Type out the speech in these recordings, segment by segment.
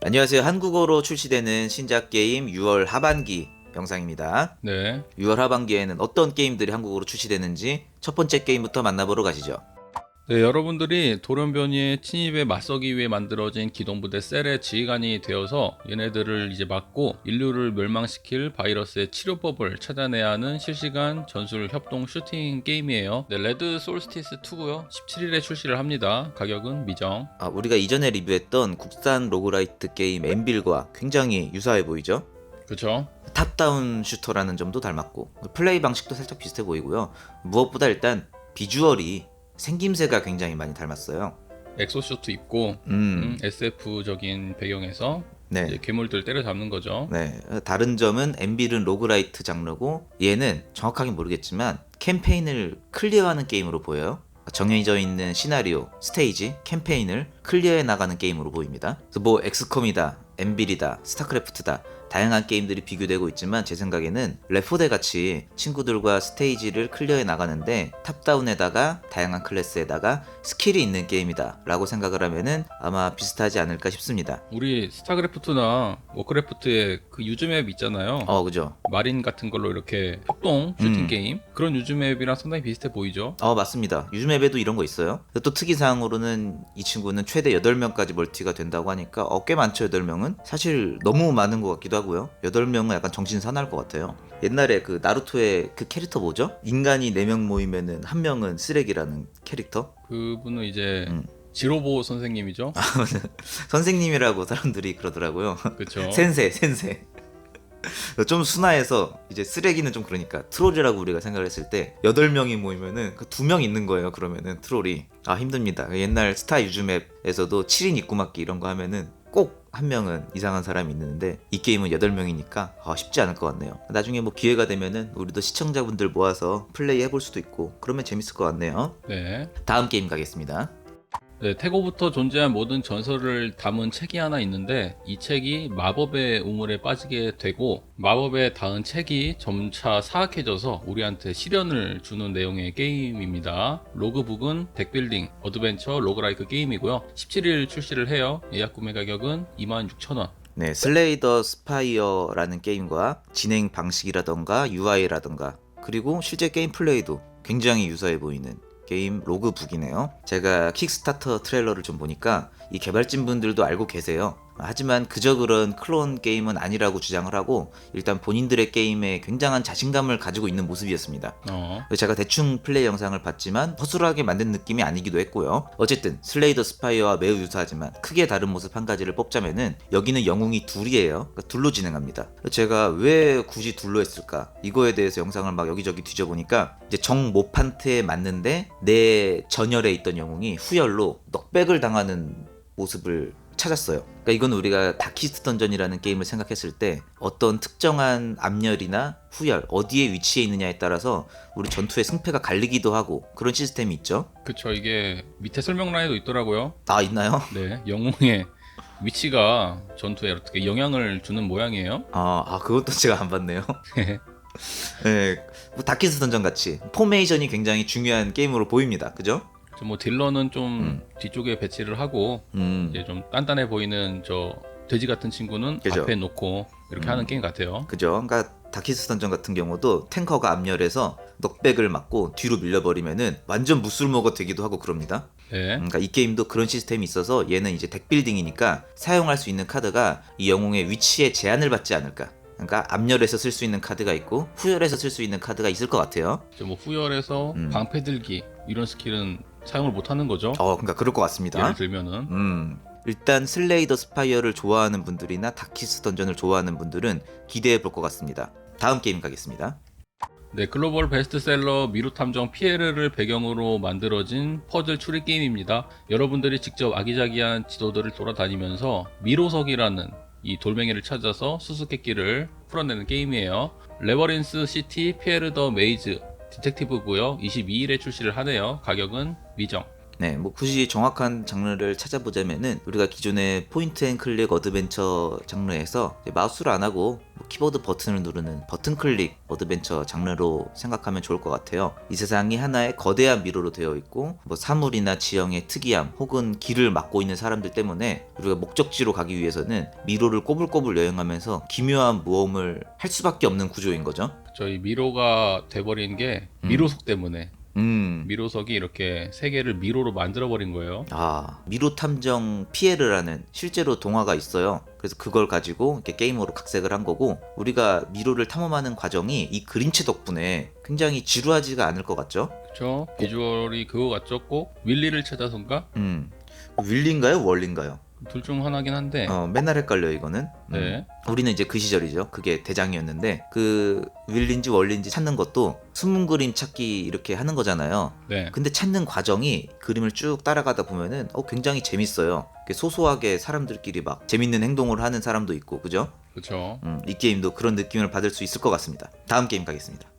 안녕하세요. 한국어로 출시되는 신작 게임 6월 하반기 영상입니다. 네. 6월 하반기에는 어떤 게임들이 한국어로 출시되는지 첫 번째 게임부터 만나보러 가시죠. 네, 여러분들이 돌연변이의 침입에 맞서기 위해 만들어진 기동부대 셀의 지휘관이 되어서 얘네들을 이제 막고 인류를 멸망시킬 바이러스의 치료법을 찾아내야 하는 실시간 전술 협동 슈팅 게임이에요. 네, 레드 솔스티스 2고요. 17일에 출시를 합니다. 가격은 미정. 우리가 이전에 리뷰했던 국산 로그라이트 게임 엔빌과 굉장히 유사해 보이죠? 그쵸? 탑다운 슈터라는 점도 닮았고 플레이 방식도 살짝 비슷해 보이고요. 무엇보다 일단 비주얼이 생김새가 굉장히 많이 닮았어요. 엑소슈트 입고 SF적인 배경에서 네. 이제 괴물들 때려잡는 거죠. 네, 다른 점은 엔빌은 로그라이트 장르고 얘는 정확하게 모르겠지만 캠페인을 클리어하는 게임으로 보여요. 정해져 있는 시나리오, 스테이지, 캠페인을 클리어해 나가는 게임으로 보입니다. 그래서 뭐 엑스컴이다, 엔빌이다, 스타크래프트다 다양한 게임들이 비교되고 있지만 제 생각에는 레포대 같이 친구들과 스테이지를 클리어해 나가는데 탑다운에다가 다양한 클래스에다가 스킬이 있는 게임이다 라고 생각을 하면은 아마 비슷하지 않을까 싶습니다. 우리 스타크래프트나 워크래프트의 그 유즈맵 있잖아요. 그죠. 마린 같은 걸로 이렇게 협동 슈팅 게임 그런 유즈맵이랑 상당히 비슷해 보이죠. 맞습니다. 유즈맵에도 이런 거 있어요. 또 특이사항으로는 이 친구는 최대 8명까지 멀티가 된다고 하니까 꽤 많죠. 8명은 사실 너무 많은 것 같기도 하고요. 8명은 약간 정신 사나울 것 같아요. 옛날에 그 나루토의 그 캐릭터 뭐죠? 인간이 4명 모이면은 1명은 쓰레기라는 캐릭터? 그분은 이제 지로보 선생님이죠. 선생님이라고 사람들이 그러더라고요. 그렇죠. 센세. 좀 순화해서 이제 쓰레기는 좀 그러니까 트롤이라고 우리가 생각을 했을 때 8명이 모이면은 그 2명 있는 거예요. 그러면은 트롤이 힘듭니다. 옛날 스타 유즈맵에서도 7인 입구막기 이런 거 하면은 꼭 1명은 이상한 사람이 있는데 이 게임은 8명이니까 쉽지 않을 것 같네요. 나중에 뭐 기회가 되면은 우리도 시청자분들 모아서 플레이 해볼 수도 있고 그러면 재밌을 것 같네요. 네. 다음 게임 가겠습니다. 네, 태고부터 존재한 모든 전설을 담은 책이 하나 있는데 이 책이 마법의 우물에 빠지게 되고 마법에 닿은 책이 점차 사악해져서 우리한테 시련을 주는 내용의 게임입니다. 로그북은 덱빌딩 어드벤처 로그라이크 게임이고요. 17일 출시를 해요. 예약 구매 가격은 26,000원. 네, 슬레이 더 스파이어라는 게임과 진행 방식이라던가 UI라던가 그리고 실제 게임 플레이도 굉장히 유사해 보이는 게임 로그북이네요. 제가 킥스타터 트레일러를 좀 보니까 이 개발진 분들도 알고 계세요. 하지만 그저 그런 클론 게임은 아니라고 주장을 하고 일단 본인들의 게임에 굉장한 자신감을 가지고 있는 모습이었습니다. 제가 대충 플레이 영상을 봤지만 허술하게 만든 느낌이 아니기도 했고요. 어쨌든 슬레이 더 스파이어와 매우 유사하지만 크게 다른 모습 한 가지를 뽑자면은 여기는 영웅이 둘이에요. 그러니까 둘로 진행합니다. 제가 왜 굳이 둘로 했을까? 이거에 대해서 영상을 막 여기저기 뒤져보니까 이제 정 모판트에 맞는데 내 전열에 있던 영웅이 후열로 넉백을 당하는 모습을 찾았어요. 그러니까 이건 우리가 다키스트 던전이라는 게임을 생각했을 때 어떤 특정한 앞열이나 후열 어디에 위치해 있느냐에 따라서 우리 전투의 승패가 갈리기도 하고 그런 시스템이 있죠. 그쵸, 이게 밑에 설명란에도 있더라고요. 있나요? 네, 영웅의 위치가 전투에 어떻게 영향을 주는 모양이에요. 그것도 제가 안 봤네요. 네, 뭐 다키스트 던전 같이 포메이션이 굉장히 중요한 게임으로 보입니다. 그죠? 뭐 딜러는 좀 뒤쪽에 배치를 하고 이제 좀 단단해 보이는 저 돼지 같은 친구는 그죠. 앞에 놓고 이렇게 하는 게임 같아요. 그죠? 그러니까 다키스트 던전 같은 경우도 탱커가 앞열에서 넉백을 맞고 뒤로 밀려버리면은 완전 무술먹어 되기도 하고 그럽니다. 네. 그러니까 이 게임도 그런 시스템이 있어서 얘는 이제 덱빌딩이니까 사용할 수 있는 카드가 이 영웅의 위치에 제한을 받지 않을까. 그러니까 앞열에서 쓸 수 있는 카드가 있고 후열에서 쓸 수 있는 카드가 있을 것 같아요. 뭐 후열에서 방패 들기 이런 스킬은 사용을 못 하는 거죠. 그러니까 그럴 것 같습니다. 예를 들면은 일단 슬레이 더 스파이어를 좋아하는 분들이나 다키스트 던전을 좋아하는 분들은 기대해 볼 것 같습니다. 다음 게임 가겠습니다. 네, 글로벌 베스트셀러 미로 탐정 피에르를 배경으로 만들어진 퍼즐 추리 게임입니다. 여러분들이 직접 아기자기한 지도들을 돌아다니면서 미로석이라는 이 돌멩이를 찾아서 수수께끼를 풀어내는 게임이에요. 레버린스 시티 피에르 더 메이즈 디텍티브고요. 22일에 출시를 하네요. 가격은 미정. 네, 뭐 굳이 정확한 장르를 찾아보자면은 우리가 기존의 포인트 앤 클릭 어드벤처 장르에서 마우스로 안 하고 키보드 버튼을 누르는 버튼 클릭 어드벤처 장르로 생각하면 좋을 것 같아요. 이 세상이 하나의 거대한 미로로 되어 있고 뭐 사물이나 지형의 특이함 혹은 길을 막고 있는 사람들 때문에 우리가 목적지로 가기 위해서는 미로를 꼬불꼬불 여행하면서 기묘한 모험을 할 수밖에 없는 구조인 거죠. 저희 미로가 돼버린 게 미로석 때문에 미로석이 이렇게 세계를 미로로 만들어버린 거예요. 아, 미로 탐정 피에르라는 실제로 동화가 있어요. 그래서 그걸 가지고 이렇게 게임으로 각색을 한 거고, 우리가 미로를 탐험하는 과정이 이 그림체 덕분에 굉장히 지루하지가 않을 것 같죠? 그쵸? 비주얼이 그거 같죠? 꼭 윌리를 찾아서인가? 윌리인가요? 월리인가요? 둘 중 하나긴 한데 맨날 헷갈려 이거는. 네. 우리는 이제 그 시절이죠. 그게 대장이었는데 그 윌린지 월린지 찾는 것도 숨은 그림 찾기 이렇게 하는 거잖아요. 네. 근데 찾는 과정이 그림을 쭉 따라가다 보면은 굉장히 재밌어요. 이렇게 소소하게 사람들끼리 막 재밌는 행동을 하는 사람도 있고, 그죠? 그쵸. 이 게임도 그런 느낌을 받을 수 있을 것 같습니다. 다음 게임 가겠습니다.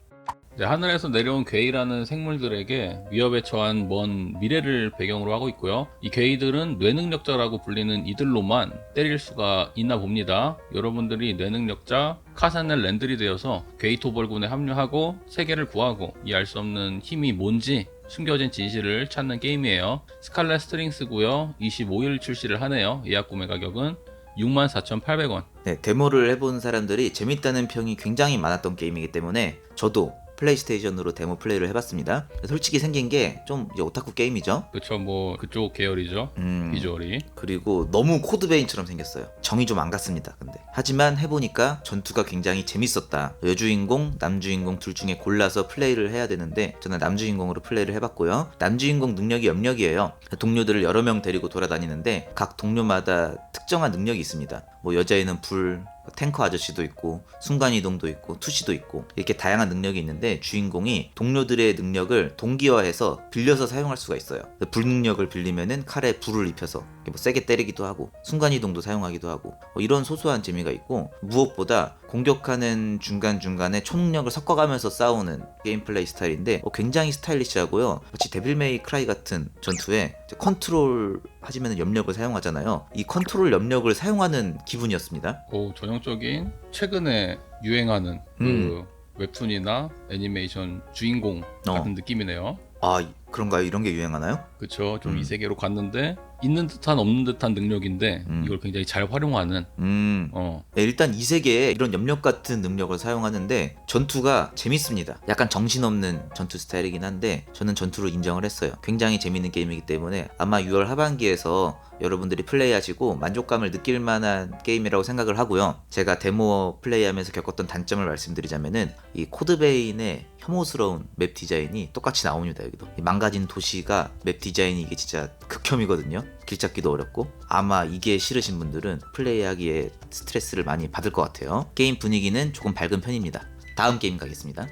네, 하늘에서 내려온 괴이라는 생물들에게 위협에 처한 먼 미래를 배경으로 하고 있고요. 이 괴이들은 뇌능력자라고 불리는 이들로만 때릴 수가 있나 봅니다. 여러분들이 뇌능력자 카사넬 랜들이 되어서 괴이 토벌군에 합류하고 세계를 구하고 이 알 수 없는 힘이 뭔지 숨겨진 진실을 찾는 게임이에요. 스칼렛 스트링스고요. 25일 출시를 하네요. 예약 구매 가격은 64,800원. 네, 데모를 해본 사람들이 재밌다는 평이 굉장히 많았던 게임이기 때문에 저도 플레이스테이션으로 데모 플레이를 해봤습니다. 솔직히 생긴 게 좀 오타쿠 게임이죠. 그쵸, 뭐 그쪽 계열이죠. 비주얼이. 그리고 너무 코드베인처럼 생겼어요. 정이 좀 안 갔습니다. 근데 하지만 해보니까 전투가 굉장히 재밌었다. 여주인공, 남주인공 둘 중에 골라서 플레이를 해야 되는데 저는 남주인공으로 플레이를 해봤고요. 남주인공 능력이 염력이에요. 동료들을 여러 명 데리고 돌아다니는데 각 동료마다 특정한 능력이 있습니다. 뭐 여자애는 불, 탱커 아저씨도 있고 순간이동도 있고 투시도 있고 이렇게 다양한 능력이 있는데, 주인공이 동료들의 능력을 동기화해서 빌려서 사용할 수가 있어요. 불 능력을 빌리면은 칼에 불을 입혀서 뭐 세게 때리기도 하고 순간이동도 사용하기도 하고 이런 소소한 재미가 있고, 무엇보다 공격하는 중간중간에 초능력을 섞어가면서 싸우는 게임 플레이 스타일인데 굉장히 스타일리시하고요. 마치 데빌메이 크라이 같은 전투에 컨트롤 하시면 염력을 사용하잖아요. 이 컨트롤 염력을 사용하는 기분이었습니다. 전형적인 최근에 유행하는 그 웹툰이나 애니메이션 주인공 같은 느낌이네요. 아, 그런가요? 이런 게 유행하나요? 그쵸. 좀 이 세계로 갔는데 있는 듯한 없는 듯한 능력인데 이걸 굉장히 잘 활용하는 네, 일단 이 세계에 이런 염력 같은 능력을 사용하는데 전투가 재밌습니다. 약간 정신없는 전투 스타일이긴 한데 저는 전투를 인정을 했어요. 굉장히 재밌는 게임이기 때문에 아마 6월 하반기에서 여러분들이 플레이하시고 만족감을 느낄 만한 게임이라고 생각을 하고요. 제가 데모 플레이하면서 겪었던 단점을 말씀드리자면은 이 코드베인의 혐오스러운 맵 디자인이 똑같이 나옵니다. 여기도 이 망가진 도시가 맵 디자인이 이게 진짜 극혐이거든요. 길 찾기도 어렵고 아마 이게 싫으신 분들은 플레이하기에 스트레스를 많이 받을 것 같아요. 게임 분위기는 조금 밝은 편입니다. 다음 게임 가겠습니다.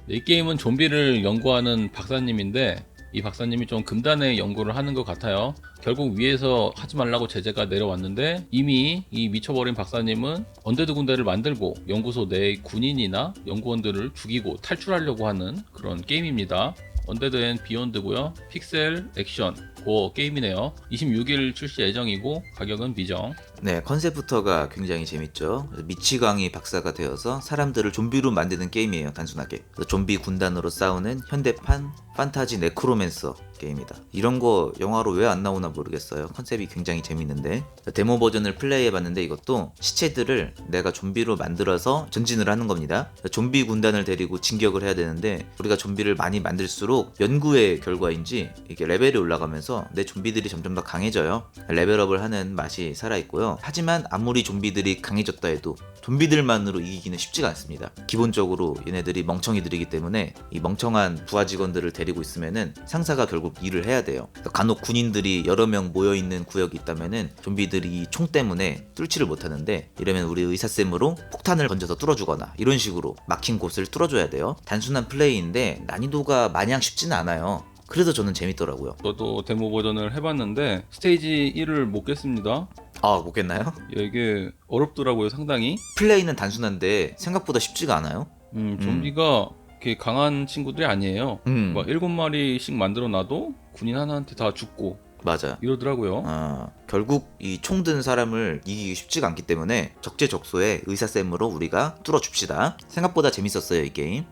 이 게임은 좀비를 연구하는 박사님인데 이 박사님이 좀 금단의 연구를 하는 것 같아요. 결국 위에서 하지 말라고 제재가 내려왔는데 이미 이 미쳐버린 박사님은 언데드 군대를 만들고 연구소 내의 군인이나 연구원들을 죽이고 탈출하려고 하는 그런 게임입니다. 언데드 앤 비욘드고요. 픽셀 액션 고어 게임이네요. 26일 출시 예정이고 가격은 미정. 네, 컨셉부터가 굉장히 재밌죠. 미치광이 박사가 되어서 사람들을 좀비로 만드는 게임이에요. 단순하게 좀비 군단으로 싸우는 현대판 판타지 네크로맨서 게임이다. 이런 거 영화로 왜 안 나오나 모르겠어요. 컨셉이 굉장히 재밌는데 데모 버전을 플레이해봤는데 이것도 시체들을 내가 좀비로 만들어서 전진을 하는 겁니다. 좀비 군단을 데리고 진격을 해야 되는데 우리가 좀비를 많이 만들수록 연구의 결과인지 이게 레벨이 올라가면서 내 좀비들이 점점 더 강해져요. 레벨업을 하는 맛이 살아있고요. 하지만 아무리 좀비들이 강해졌다 해도 좀비들만으로 이기기는 쉽지가 않습니다. 기본적으로 얘네들이 멍청이들이기 때문에 이 멍청한 부하 직원들을 데리고 있으면은 상사가 결국 일을 해야 돼요. 간혹 군인들이 여러 명 모여있는 구역이 있다면은 좀비들이 총 때문에 뚫지를 못하는데 이러면 우리 의사쌤으로 폭탄을 던져서 뚫어주거나 이런 식으로 막힌 곳을 뚫어줘야 돼요. 단순한 플레이인데 난이도가 마냥 쉽지는 않아요. 그래서 저는 재밌더라고요. 저도 데모 버전을 해봤는데 스테이지 1을 못 깼습니다. 아, 못 깼나요? 이게 어렵더라고요, 상당히. 플레이는 단순한데 생각보다 쉽지가 않아요. 좀비가 이렇게 강한 친구들이 아니에요. 막 7마리씩 만들어 놔도 군인 하나한테 다 죽고 맞아. 이러더라고요. 결국 이 총 든 사람을 이기기 쉽지가 않기 때문에 적재적소에 의사쌤으로 우리가 뚫어줍시다. 생각보다 재밌었어요, 이 게임.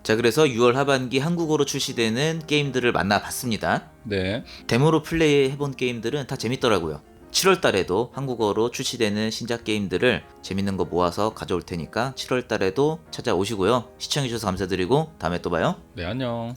자, 그래서 6월 하반기 한국어로 출시되는 게임들을 만나봤습니다. 네. 데모로 플레이해본 게임들은 다 재밌더라고요. 7월 달에도 한국어로 출시되는 신작 게임들을 재밌는 거 모아서 가져올 테니까 7월 달에도 찾아오시고요. 시청해주셔서 감사드리고 다음에 또 봐요. 네, 안녕.